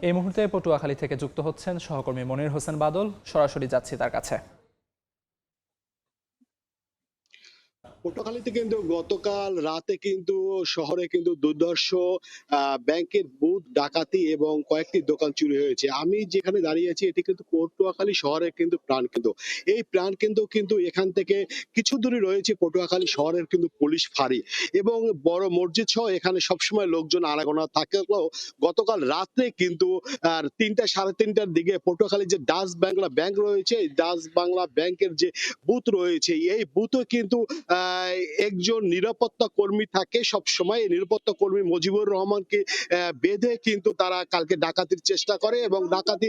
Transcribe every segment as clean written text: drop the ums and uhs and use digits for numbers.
এই মুহূর্তে পটুয়াখালী থেকে যুক্ত হচ্ছেন সহকর্মী মনির হোসেন বাদল। সরাসরি যাচ্ছি তার কাছে। পটুয়াখালীতে কিন্তু গতকাল রাতে কিন্তু শহরে কিন্তু দুর্ধর্ষ ব্যাংকের বুথ ডাকাতি এবং কয়েকটি দোকান চুরি হয়েছে। আমি যেখানে দাঁড়িয়ে আছি এটি কিন্তু পটুয়াখালী শহরের কিন্তু প্রাণকেন্দ্র। এই প্রাণকেন্দ্র কিন্তু এখান থেকে কিছু দূরে রয়েছে পটুয়াখালী শহরের কিন্তু পুলিশ ফাঁড়ি এবং বড় মসজিদ সহ এখানে সবসময় লোকজন আনাগোনা থাকলেও গতকাল রাত্রে কিন্তু ৩টা সাড়ে ৩টার দিকে পটুয়াখালী যে ডাচ বাংলা ব্যাংক রয়েছে, এই ডাচ বাংলা ব্যাংকের যে বুথ রয়েছে এই বুথে কিন্তু একজন নিরাপত্তা কর্মী থাকে সব সময়। এই নিরাপত্তা কর্মী মুজিবুর রহমানকে বেঁধে কিন্তু তারা কালকে ডাকাতির চেষ্টা করে এবং ডাকাতি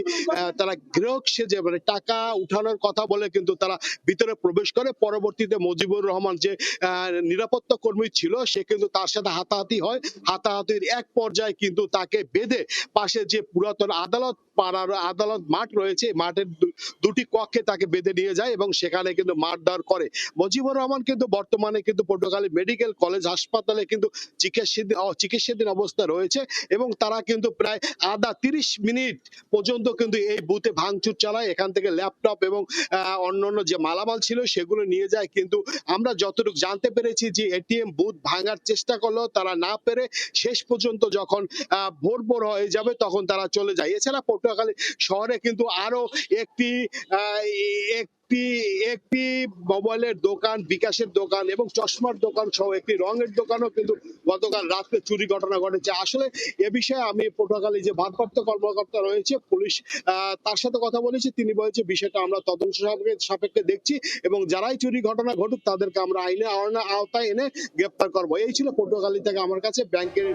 তারা গ্রাহক সেজে মানে টাকা উঠানোর কথা বলে কিন্তু তারা ভিতরে প্রবেশ করে। পরবর্তীতে মুজিবুর রহমান যে নিরাপত্তা কর্মী ছিল সে কিন্তু তার সাথে হাতাহাতি হয়। হাতাহাতির এক পর্যায়ে কিন্তু তাকে বেঁধে পাশে যে পুরাতন আদালত পাড়ার আদালত মাঠ রয়েছে মাঠের দুটি কক্ষে তাকে বেঁধে নিয়ে যায় এবং সেখানে কিন্তু মারধর করে। মুজিবুর রহমান কিন্তু বর্তমানে কিন্তু পটুয়াখালী মেডিকেল কলেজ হাসপাতালে কিন্তু চিকিৎসাধীন অবস্থা রয়েছে এবং তারা কিন্তু প্রায় আধা ৩০ মিনিট পর্যন্ত কিন্তু এই বুথে ভাঙচুর চালায়। এখান থেকে ল্যাপটপ এবং অন্যান্য যে মালামাল ছিল সেগুলো নিয়ে যায়। কিন্তু আমরা যতটুকু জানতে পেরেছি যে এটিএম বুথ ভাঙার চেষ্টা করলো তারা না পেরে শেষ পর্যন্ত যখন ভোর ভোর হয়ে যাবে তখন তারা চলে যায়। এছাড়া পটুয়াখালী শহরে কিন্তু আরো একটি একটি একটি মোবাইলের দোকান, বিকাশের দোকান এবং চশমার দোকান সহ একটি রঙের দোকানও কিন্তু গতকাল রাতে চুরি ঘটনা ঘটেছে। আসলে এ বিষয়ে আমি পটুয়াখালী যে ভারপ্রাপ্ত কর্মকর্তা রয়েছে পুলিশ তার সাথে কথা বলেছি। তিনি বলেছে বিষয়টা আমরা তদন্ত সাপেক্ষে দেখছি এবং যারাই চুরি ঘটনা ঘটুক তাদেরকে আমরা আইনের আওতায় এনে গ্রেপ্তার করব। এই ছিল পটুয়াখালী থেকে আমার কাছে ব্যাংকের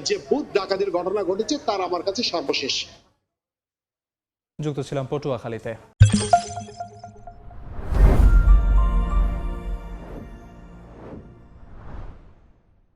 যে বুথ ডাকাতির ঘটনা ঘটেছে তার আমার কাছে সর্বশেষ। যুক্ত ছিলাম পটুয়াখালীতে।